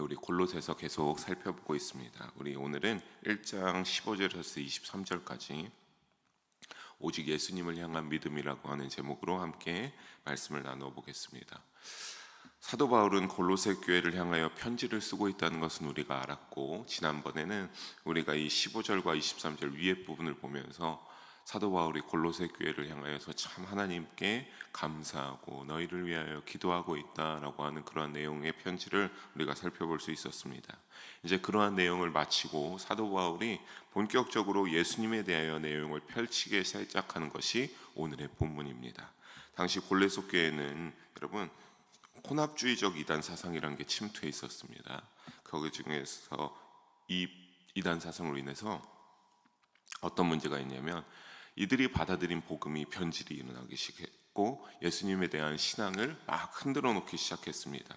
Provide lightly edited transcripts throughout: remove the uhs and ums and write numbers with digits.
우리 골로새서 계속 살펴보고 있습니다. 우리 오늘은 1장 15절에서 23절까지 오직 예수님을 향한 믿음이라고 하는 제목으로 함께 말씀을 나누어 보겠습니다. 사도 바울은 골로새 교회를 향하여 편지를 쓰고 있다는 것은 우리가 알았고, 지난번에는 우리가 이 15절과 23절 위에 부분을 보면서 사도 바울이 골로새 교회를 향하여서 참 하나님께 감사하고 너희를 위하여 기도하고 있다라고 하는 그러한 내용의 편지를 우리가 살펴볼 수 있었습니다. 이제 그러한 내용을 마치고 사도 바울이 본격적으로 예수님에 대하여 내용을 펼치기 시작하는 것이 오늘의 본문입니다. 당시 골로새 교회는 여러분 혼합주의적 이단 사상이라는 게 침투해 있었습니다. 거기 중에서 이 이단 사상으로 인해서 어떤 문제가 있냐면, 이들이 받아들인 복음이 변질이 일어나기 시작했고 예수님에 대한 신앙을 막 흔들어 놓기 시작했습니다.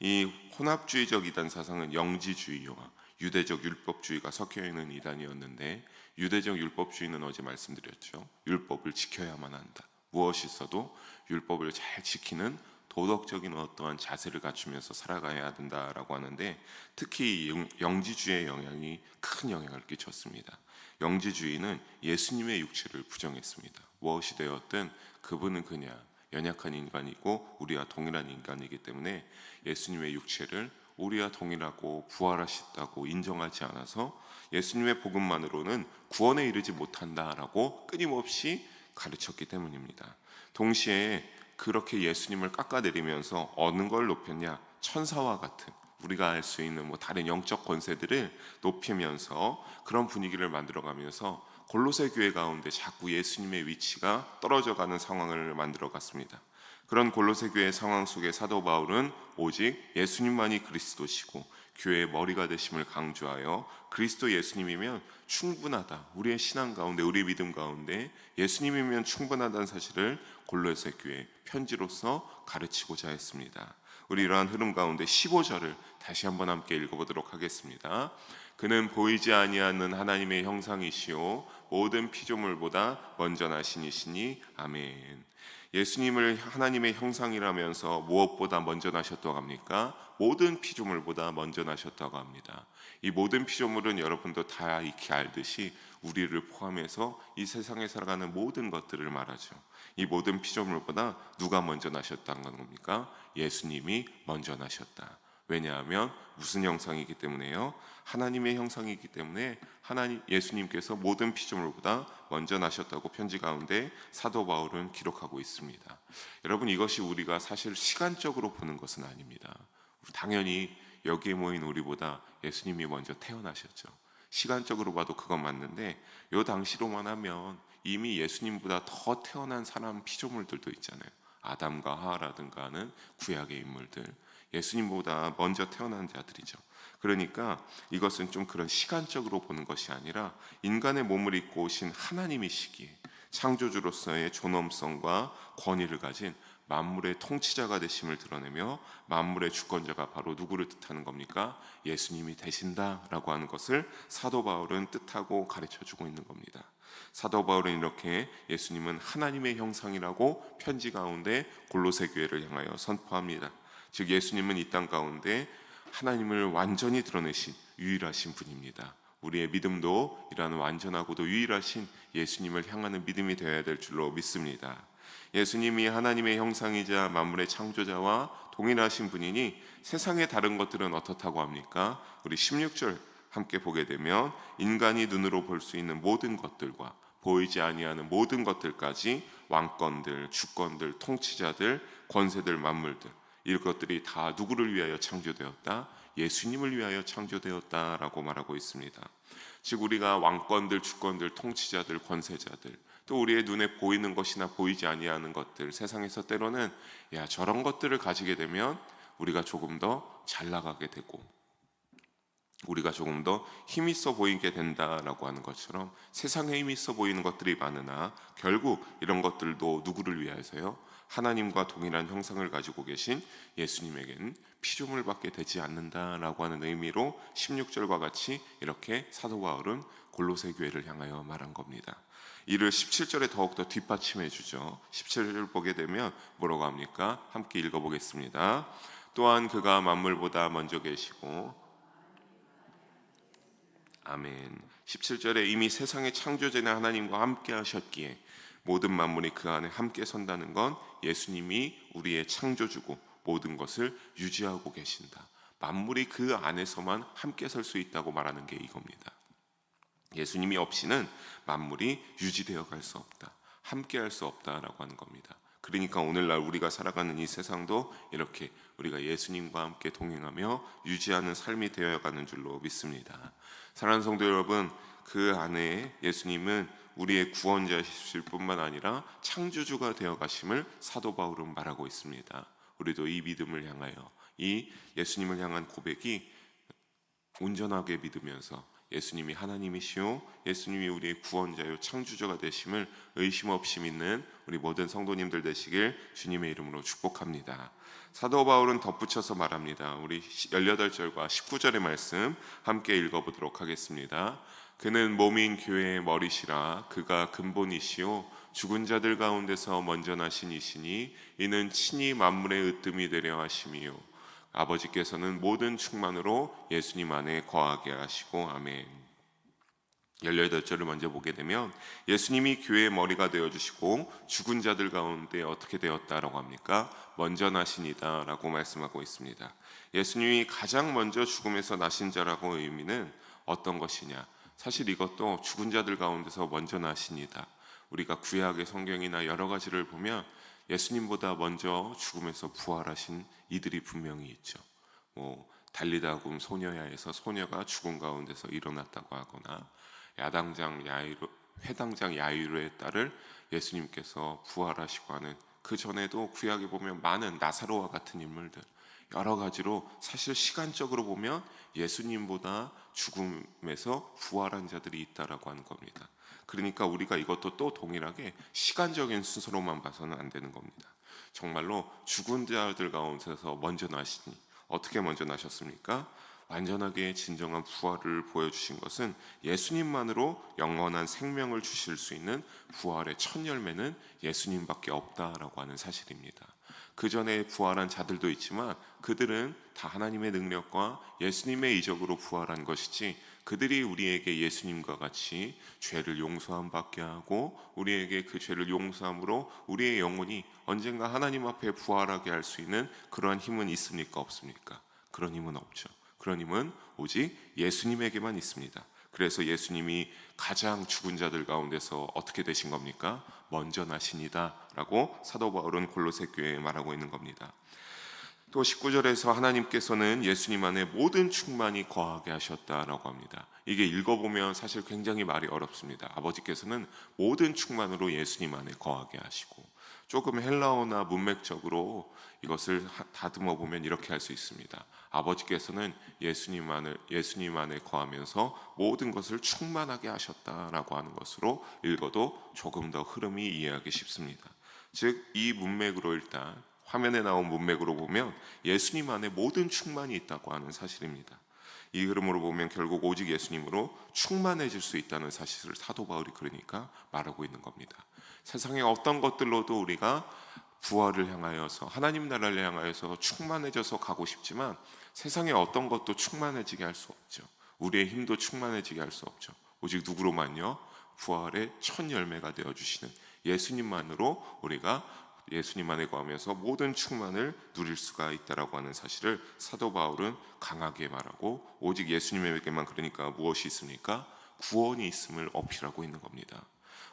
이 혼합주의적 이단 사상은 영지주의와 유대적 율법주의가 섞여 있는 이단이었는데, 유대적 율법주의는 어제 말씀드렸죠. 율법을 지켜야만 한다. 무엇이 있어도 율법을 잘 지키는 도덕적인 어떠한 자세를 갖추면서 살아가야 된다라고 하는데, 특히 영지주의의 영향이 큰 영향을 끼쳤습니다. 영지주의는 예수님의 육체를 부정했습니다. 무엇이 되었든 그분은 그냥 연약한 인간이고 우리와 동일한 인간이기 때문에 예수님의 육체를 우리와 동일하고 부활하셨다고 인정하지 않아서 예수님의 복음만으로는 구원에 이르지 못한다라고 끊임없이 가르쳤기 때문입니다. 동시에 그렇게 예수님을 깎아내리면서 어느 걸 높였냐? 천사와 같은, 우리가 알 수 있는 다른 영적 권세들을 높이면서 그런 분위기를 만들어가면서 골로새 교회 가운데 자꾸 예수님의 위치가 떨어져가는 상황을 만들어갔습니다. 그런 골로새 교회의 상황 속에 사도 바울은 오직 예수님만이 그리스도시고 교회의 머리가 되심을 강조하여 그리스도 예수님이면 충분하다, 우리의 신앙 가운데 우리 믿음 가운데 예수님이면 충분하다는 사실을 골로새 교회 편지로서 가르치고자 했습니다. 우리 이러한 흐름 가운데 15절을 다시 한번 함께 읽어보도록 하겠습니다. 그는 보이지 아니하는 하나님의 형상이시오 모든 피조물보다 먼저 나신 이시니 아멘. 예수님을 하나님의 형상이라면서 무엇보다 먼저 나셨다고 합니까? 모든 피조물보다 먼저 나셨다고 합니다. 이 모든 피조물은 여러분도 다 익히 알듯이 우리를 포함해서 이 세상에 살아가는 모든 것들을 말하죠. 이 모든 피조물보다 누가 먼저 나셨다는 겁니까? 예수님이 먼저 나셨다. 왜냐하면 무슨 형상이기 때문에요? 하나님의 형상이기 때문에 예수님께서 모든 피조물보다 먼저 나셨다고 편지 가운데 사도 바울은 기록하고 있습니다. 여러분, 이것이 우리가 사실 시간적으로 보는 것은 아닙니다. 당연히 여기에 모인 우리보다 예수님이 먼저 태어나셨죠. 시간적으로 봐도 그건 맞는데, 요 당시로만 하면 이미 예수님보다 더 태어난 사람 피조물들도 있잖아요. 아담과 하와라든가 하는 구약의 인물들, 예수님보다 먼저 태어난 자들이죠. 그러니까 이것은 좀 그런 시간적으로 보는 것이 아니라 인간의 몸을 입고 오신 하나님이시기에 창조주로서의 존엄성과 권위를 가진 만물의 통치자가 되심을 드러내며 만물의 주권자가 바로 누구를 뜻하는 겁니까? 예수님이 되신다라고 하는 것을 사도 바울은 뜻하고 가르쳐주고 있는 겁니다. 사도 바울은 이렇게 예수님은 하나님의 형상이라고 편지 가운데 골로새 교회를 향하여 선포합니다. 즉 예수님은 이 땅 가운데 하나님을 완전히 드러내신 유일하신 분입니다. 우리의 믿음도 이러한 완전하고도 유일하신 예수님을 향하는 믿음이 되어야 될 줄로 믿습니다. 예수님이 하나님의 형상이자 만물의 창조자와 동일하신 분이니 세상의 다른 것들은 어떻다고 합니까? 우리 16절 함께 보게 되면 인간이 눈으로 볼 수 있는 모든 것들과 보이지 아니하는 모든 것들까지 왕권들, 주권들, 통치자들, 권세들, 만물들, 이것들이 다 누구를 위하여 창조되었다? 예수님을 위하여 창조되었다라고 말하고 있습니다. 즉 우리가 왕권들, 주권들, 통치자들, 권세자들, 또 우리의 눈에 보이는 것이나 보이지 아니하는 것들, 세상에서 때로는 저런 것들을 가지게 되면 우리가 조금 더 잘 나가게 되고 우리가 조금 더 힘있어 보이게 된다라고 하는 것처럼 세상에 힘있어 보이는 것들이 많으나 결국 이런 것들도 누구를 위하여서요? 하나님과 동일한 형상을 가지고 계신 예수님에게는 피조물밖에 되지 않는다라고 하는 의미로 16절과 같이 이렇게 사도 바울은 골로새 교회를 향하여 말한 겁니다. 이를 17절에 더욱더 뒷받침해 주죠. 17절을 보게 되면 뭐라고 합니까? 함께 읽어보겠습니다. 또한 그가 만물보다 먼저 계시고 아멘. 17절에 이미 세상의 창조전에 하나님과 함께 하셨기에 모든 만물이 그 안에 함께 선다는 건 예수님이 우리의 창조주고 모든 것을 유지하고 계신다. 만물이 그 안에서만 함께 설 수 있다고 말하는 게 이겁니다. 예수님이 없이는 만물이 유지되어 갈 수 없다. 함께 할 수 없다라고 하는 겁니다. 그러니까 오늘날 우리가 살아가는 이 세상도 이렇게 우리가 예수님과 함께 동행하며 유지하는 삶이 되어가는 줄로 믿습니다. 사랑하는 성도 여러분, 그 안에 예수님은 우리의 구원자이실 뿐만 아니라 창조주가 되어 가심을 사도 바울은 말하고 있습니다. 우리도 이 믿음을 향하여 이 예수님을 향한 고백이 온전하게 믿으면서 예수님이 하나님이시오, 예수님이 우리의 구원자요 창조주가 되심을 의심 없이 믿는 우리 모든 성도님들 되시길 주님의 이름으로 축복합니다. 사도 바울은 덧붙여서 말합니다. 우리 18절과 19절의 말씀 함께 읽어보도록 하겠습니다. 그는 몸인 교회의 머리시라. 그가 근본이시오 죽은 자들 가운데서 먼저 나신 이시니 이는 친히 만물의 으뜸이 되려 하심이요 아버지께서는 모든 충만으로 예수님 안에 거하게 하시고 아멘. 18절을 먼저 보게 되면 예수님이 교회의 머리가 되어주시고 죽은 자들 가운데 어떻게 되었다라고 합니까? 먼저 나신이다 라고 말씀하고 있습니다. 예수님이 가장 먼저 죽음에서 나신 자라고 의미는 어떤 것이냐? 사실 이것도 죽은 자들 가운데서 먼저 나신이다. 우리가 구약의 성경이나 여러 가지를 보면 예수님보다 먼저 죽음에서 부활하신 이들이 분명히 있죠. 달리다굼 소녀야에서 소녀가 죽음 가운데서 일어났다고 하거나 회당장 야이로의 딸을 예수님께서 부활하시고 하는 그 전에도 구약에 보면 많은 나사로와 같은 인물들 여러 가지로 사실 시간적으로 보면 예수님보다 죽음에서 부활한 자들이 있다라고 하는 겁니다. 그러니까 우리가 이것도 또 동일하게 시간적인 순서로만 봐서는 안 되는 겁니다. 정말로 죽은 자들 가운데서 먼저 나시니 어떻게 먼저 나셨습니까? 완전하게 진정한 부활을 보여주신 것은 예수님만으로 영원한 생명을 주실 수 있는 부활의 첫 열매는 예수님밖에 없다라고 하는 사실입니다. 그 전에 부활한 자들도 있지만 그들은 다 하나님의 능력과 예수님의 이적으로 부활한 것이지 그들이 우리에게 예수님과 같이 죄를 용서함 받게 하고 우리에게 그 죄를 용서함으로 우리의 영혼이 언젠가 하나님 앞에 부활하게 할 수 있는 그러한 힘은 있습니까? 없습니까? 그런 힘은 없죠. 그런 힘은 오직 예수님에게만 있습니다. 그래서 예수님이 가장 죽은 자들 가운데서 어떻게 되신 겁니까? 먼저 나시니다 라고 사도 바울은 골로새 교회에 말하고 있는 겁니다. 또 19절에서 하나님께서는 예수님 안에 모든 충만이 거하게 하셨다라고 합니다. 이게 읽어보면 사실 굉장히 말이 어렵습니다. 아버지께서는 모든 충만으로 예수님 안에 거하게 하시고 조금 헬라어나 문맥적으로 이것을 다듬어 보면 이렇게 할 수 있습니다. 아버지께서는 예수님 안에 거하면서 모든 것을 충만하게 하셨다라고 하는 것으로 읽어도 조금 더 흐름이 이해하기 쉽습니다. 즉 이 문맥으로 일단 화면에 나온 문맥으로 보면 예수님 안에 모든 충만이 있다고 하는 사실입니다. 이 흐름으로 보면 결국 오직 예수님으로 충만해질 수 있다는 사실을 사도 바울이 그러니까 말하고 있는 겁니다. 세상의 어떤 것들로도 우리가 부활을 향하여서 하나님 나라를 향하여서 충만해져서 가고 싶지만 세상의 어떤 것도 충만해지게 할 수 없죠. 우리의 힘도 충만해지게 할 수 없죠. 오직 누구로만요? 부활의 첫 열매가 되어주시는 예수님만으로 우리가 예수님 안에 거하면서 모든 충만을 누릴 수가 있다라고 하는 사실을 사도 바울은 강하게 말하고 오직 예수님에게만 그러니까 무엇이 있습니까? 구원이 있음을 어필하고 있는 겁니다.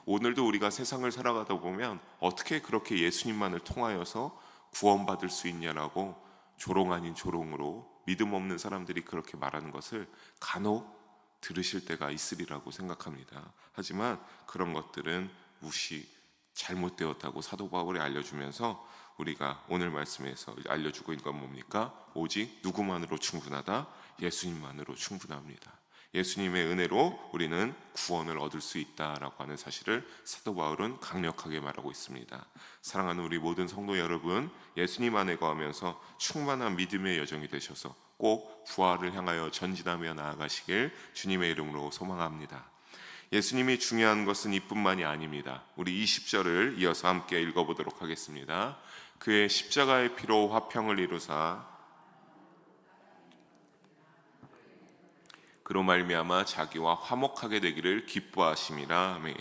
오늘도 우리가 세상을 살아가다 보면 어떻게 그렇게 예수님만을 통하여서 구원받을 수 있냐라고 조롱 아닌 조롱으로 믿음 없는 사람들이 그렇게 말하는 것을 간혹 들으실 때가 있으리라고 생각합니다. 하지만 그런 것들은 잘못되었다고 사도 바울이 알려주면서 우리가 오늘 말씀에서 알려주고 있는 건 뭡니까? 오직 누구만으로 충분하다? 예수님만으로 충분합니다. 예수님의 은혜로 우리는 구원을 얻을 수 있다라고 하는 사실을 사도 바울은 강력하게 말하고 있습니다. 사랑하는 우리 모든 성도 여러분, 예수님 안에 거하면서 충만한 믿음의 여정이 되셔서 꼭 부활을 향하여 전진하며 나아가시길 주님의 이름으로 소망합니다. 예수님이 중요한 것은 이뿐만이 아닙니다. 우리 20절을 이어서 함께 읽어보도록 하겠습니다. 그의 십자가의 피로 화평을 이루사 그로 말미암아 자기와 화목하게 되기를 기뻐하심이라. 아멘.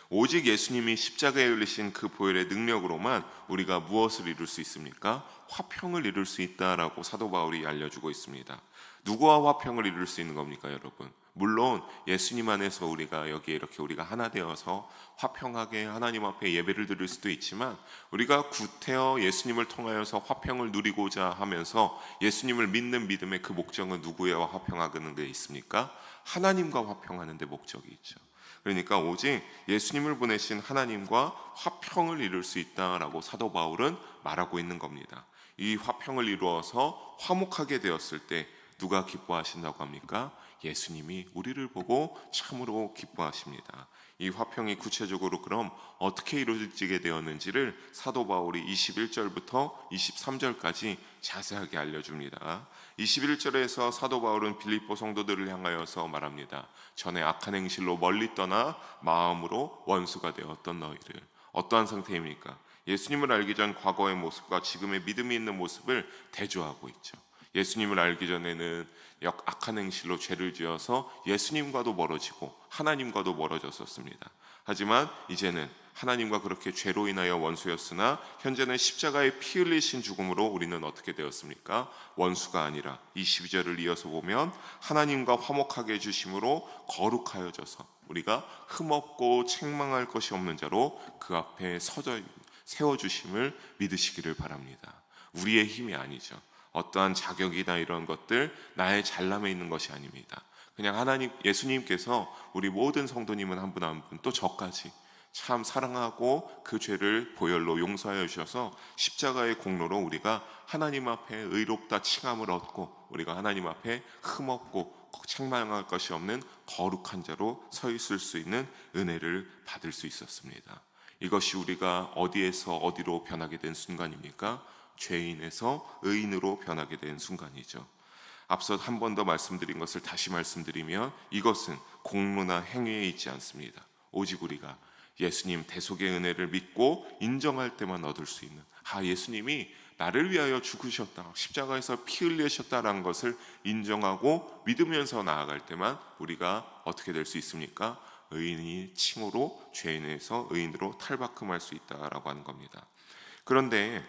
오직 예수님이 십자가에 흘리신 그 보혈의 능력으로만 우리가 무엇을 이룰 수 있습니까? 화평을 이룰 수 있다라고 사도 바울이 알려주고 있습니다. 누구와 화평을 이룰 수 있는 겁니까, 여러분? 물론 예수님 안에서 우리가 여기에 이렇게 우리가 하나 되어서 화평하게 하나님 앞에 예배를 드릴 수도 있지만, 우리가 구태여 예수님을 통하여서 화평을 누리고자 하면서 예수님을 믿는 믿음의 그 목적은 누구와 화평하는 데 있습니까? 하나님과 화평하는 데 목적이 있죠. 그러니까 오직 예수님을 보내신 하나님과 화평을 이룰 수 있다라고 사도 바울은 말하고 있는 겁니다. 이 화평을 이루어서 화목하게 되었을 때 누가 기뻐하신다고 합니까? 예수님이 우리를 보고 참으로 기뻐하십니다. 이 화평이 구체적으로 그럼 어떻게 이루어지게 되었는지를 사도 바울이 21절부터 23절까지 자세하게 알려줍니다. 21절에서 사도 바울은 빌립보 성도들을 향하여서 말합니다. 전에 악한 행실로 멀리 떠나 마음으로 원수가 되었던 너희를. 어떠한 상태입니까? 예수님을 알기 전 과거의 모습과 지금의 믿음이 있는 모습을 대조하고 있죠. 예수님을 알기 전에는 악한 행실로 죄를 지어서 예수님과도 멀어지고 하나님과도 멀어졌었습니다. 하지만 이제는 하나님과 그렇게 죄로 인하여 원수였으나 현재는 십자가에 피 흘리신 죽음으로 우리는 어떻게 되었습니까? 원수가 아니라 이 12절을 이어서 보면 하나님과 화목하게 해주심으로 거룩하여져서 우리가 흠없고 책망할 것이 없는 자로 그 앞에 세워주심을 믿으시기를 바랍니다. 우리의 힘이 아니죠. 어떠한 자격이나 이런 것들 나의 잘남에 있는 것이 아닙니다. 그냥 하나님, 예수님께서 우리 모든 성도님은 한 분 한 분, 또 저까지 참 사랑하고 그 죄를 보혈로 용서하여 주셔서 십자가의 공로로 우리가 하나님 앞에 의롭다 칭함을 얻고 우리가 하나님 앞에 흠없고 책망할 것이 없는 거룩한 자로 서 있을 수 있는 은혜를 받을 수 있었습니다. 이것이 우리가 어디에서 어디로 변하게 된 순간입니까? 죄인에서 의인으로 변하게 된 순간이죠. 앞서 한 번 더 말씀드린 것을 다시 말씀드리면 이것은 공로나 행위에 있지 않습니다. 오직 우리가 예수님 대속의 은혜를 믿고 인정할 때만 얻을 수 있는, 예수님이 나를 위하여 죽으셨다, 십자가에서 피 흘리셨다라는 것을 인정하고 믿으면서 나아갈 때만 우리가 어떻게 될 수 있습니까? 의인이 칭호로 죄인에서 의인으로 탈바꿈할 수 있다라고 하는 겁니다. 그런데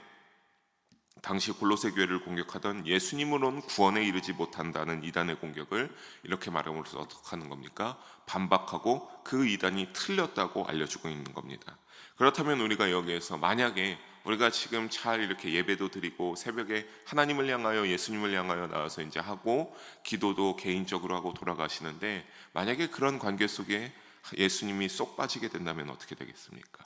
당시 골로새 교회를 공격하던 예수님으로는 구원에 이르지 못한다는 이단의 공격을 이렇게 말함으로써 어떻게 하는 겁니까? 반박하고 그 이단이 틀렸다고 알려주고 있는 겁니다. 그렇다면 우리가 여기에서 만약에 우리가 지금 잘 이렇게 예배도 드리고 새벽에 하나님을 향하여 예수님을 향하여 나와서 이제 하고 기도도 개인적으로 하고 돌아가시는데, 만약에 그런 관계 속에 예수님이 쏙 빠지게 된다면 어떻게 되겠습니까?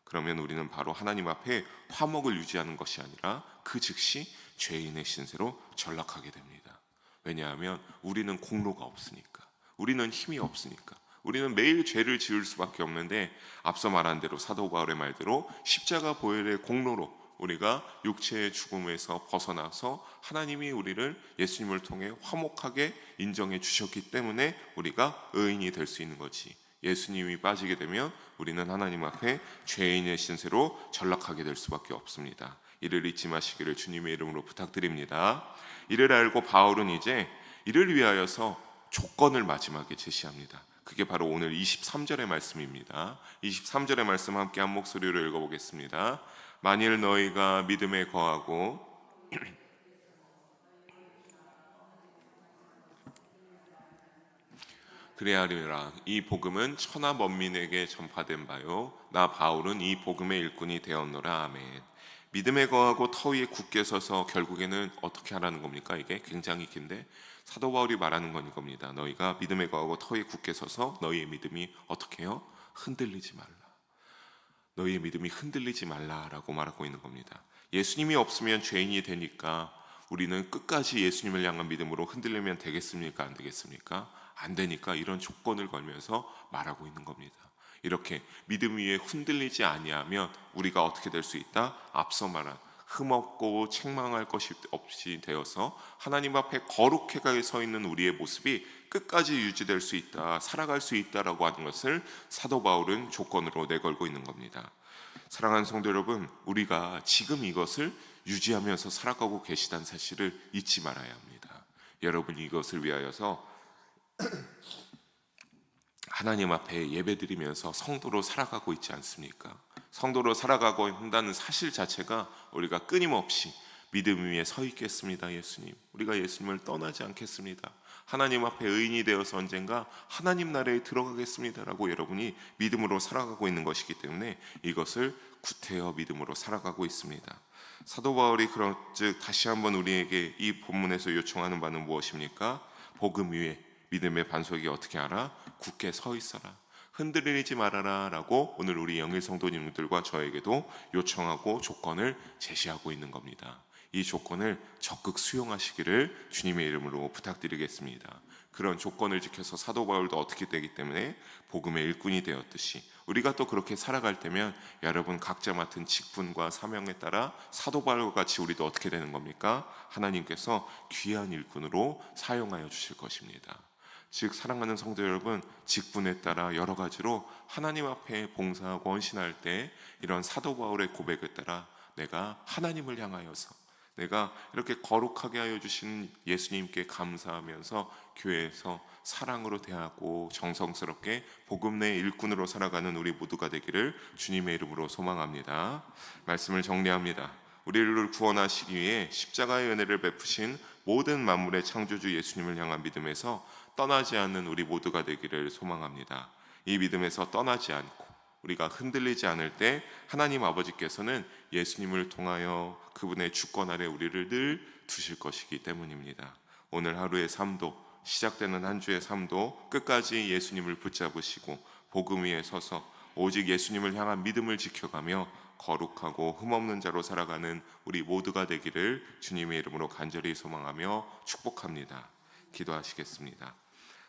그러면 우리는 바로 하나님 앞에 화목을 유지하는 것이 아니라 그 즉시 죄인의 신세로 전락하게 됩니다. 왜냐하면 우리는 공로가 없으니까, 우리는 힘이 없으니까, 우리는 매일 죄를 지을 수밖에 없는데, 앞서 말한 대로 사도 바울의 말대로 십자가 보혈의 공로로 우리가 육체의 죽음에서 벗어나서 하나님이 우리를 예수님을 통해 화목하게 인정해 주셨기 때문에 우리가 의인이 될 수 있는 거지, 예수님이 빠지게 되면 우리는 하나님 앞에 죄인의 신세로 전락하게 될 수밖에 없습니다. 이를 잊지 마시기를 주님의 이름으로 부탁드립니다. 이를 알고 바울은 이제 이를 위하여서 조건을 마지막에 제시합니다. 그게 바로 오늘 23절의 말씀입니다. 23절의 말씀 함께 한 목소리로 읽어보겠습니다. 만일 너희가 믿음에 거하고 그래야리라. 이 복음은 천하 만민에게 전파된 바요, 나 바울은 이 복음의 일꾼이 되었노라. 아멘. 믿음에 거하고 터 위에 굳게 서서 결국에는 어떻게 하라는 겁니까? 이게 굉장히 긴데 사도 바울이 말하는 건 이겁니다. 너희가 믿음에 거하고 터 위에 굳게 서서 너희의 믿음이 어떻게 해요? 흔들리지 말라. 너희의 믿음이 흔들리지 말라라고 말하고 있는 겁니다. 예수님이 없으면 죄인이 되니까 우리는 끝까지 예수님을 향한 믿음으로 흔들리면 되겠습니까? 안 되겠습니까? 안 되니까 이런 조건을 걸면서 말하고 있는 겁니다. 이렇게 믿음 위에 흔들리지 아니하면 우리가 어떻게 될 수 있다? 앞서 말한 흠없고 책망할 것이 없이 되어서 하나님 앞에 거룩하게 서 있는 우리의 모습이 끝까지 유지될 수 있다, 살아갈 수 있다라고 하는 것을 사도 바울은 조건으로 내걸고 있는 겁니다. 사랑하는 성도 여러분, 우리가 지금 이것을 유지하면서 살아가고 계시다는 사실을 잊지 말아야 합니다. 여러분이 이것을 위하여서 하나님 앞에 예배드리면서 성도로 살아가고 있지 않습니까? 성도로 살아가고 한다는 사실 자체가 우리가 끊임없이 믿음 위에 서 있겠습니다. 예수님, 우리가 예수님을 떠나지 않겠습니다. 하나님 앞에 의인이 되어서 언젠가 하나님 나라에 들어가겠습니다라고 여러분이 믿음으로 살아가고 있는 것이기 때문에 이것을 구태여 믿음으로 살아가고 있습니다. 사도 바울이 그런즉 다시 한번 우리에게 이 본문에서 요청하는 바는 무엇입니까? 복음 위에 믿음의 반석이 어떻게 하라? 굳게 서 있어라. 흔들리지 말아라 라고 오늘 우리 영일 성도님들과 저에게도 요청하고 조건을 제시하고 있는 겁니다. 이 조건을 적극 수용하시기를 주님의 이름으로 부탁드리겠습니다. 그런 조건을 지켜서 사도 바울도 어떻게 되기 때문에 복음의 일꾼이 되었듯이 우리가 또 그렇게 살아갈 때면 여러분 각자 맡은 직분과 사명에 따라 사도 바울과 같이 우리도 어떻게 되는 겁니까? 하나님께서 귀한 일꾼으로 사용하여 주실 것입니다. 즉 사랑하는 성도 여러분, 직분에 따라 여러 가지로 하나님 앞에 봉사하고 헌신할 때 이런 사도 바울의 고백에 따라 내가 하나님을 향하여서 내가 이렇게 거룩하게 하여 주신 예수님께 감사하면서 교회에서 사랑으로 대하고 정성스럽게 복음 내 일꾼으로 살아가는 우리 모두가 되기를 주님의 이름으로 소망합니다. 말씀을 정리합니다. 우리를 구원하시기 위해 십자가의 은혜를 베푸신 모든 만물의 창조주 예수님을 향한 믿음에서 떠나지 않는 우리 모두가 되기를 소망합니다. 이 믿음에서 떠나지 않고 우리가 흔들리지 않을 때 하나님 아버지께서는 예수님을 통하여 그분의 주권 아래 우리를 늘 두실 것이기 때문입니다. 오늘 하루의 삶도 시작되는 한 주의 삶도 끝까지 예수님을 붙잡으시고 복음 위에 서서 오직 예수님을 향한 믿음을 지켜가며 거룩하고 흠없는 자로 살아가는 우리 모두가 되기를 주님의 이름으로 간절히 소망하며 축복합니다. 기도하시겠습니다.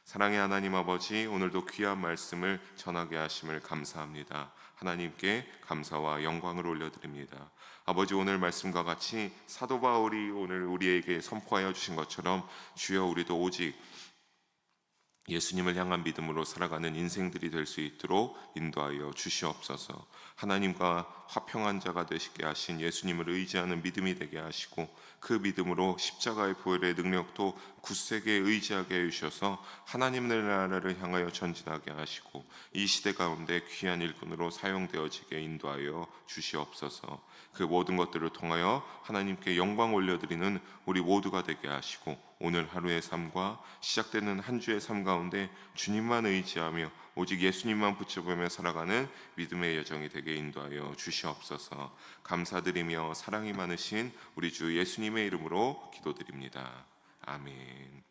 사랑의 하나님 아버지, 오늘도 귀한 말씀을 전하게 하심을 감사합니다. 하나님께 감사와 영광을 올려드립니다. 아버지, 오늘 말씀과 같이 사도 바울이 오늘 우리에게 선포하여 주신 것처럼 주여 우리도 오직 예수님을 향한 믿음으로 살아가는 인생들이 될 수 있도록 인도하여 주시옵소서. 하나님과 화평한 자가 되시게 하신 예수님을 의지하는 믿음이 되게 하시고 그 믿음으로 십자가의 보혈의 능력도 굳세게 의지하게 해주셔서 하나님의 나라를 향하여 전진하게 하시고 이 시대 가운데 귀한 일꾼으로 사용되어지게 인도하여 주시옵소서. 그 모든 것들을 통하여 하나님께 영광 올려드리는 우리 모두가 되게 하시고 오늘 하루의 삶과 시작되는 한 주의 삶 가운데 주님만 의지하며 오직 예수님만 붙잡으며 살아가는 믿음의 여정이 되게 인도하여 주시옵소서. 감사드리며 사랑이 많으신 우리 주 예수님의 이름으로 기도드립니다. 아멘.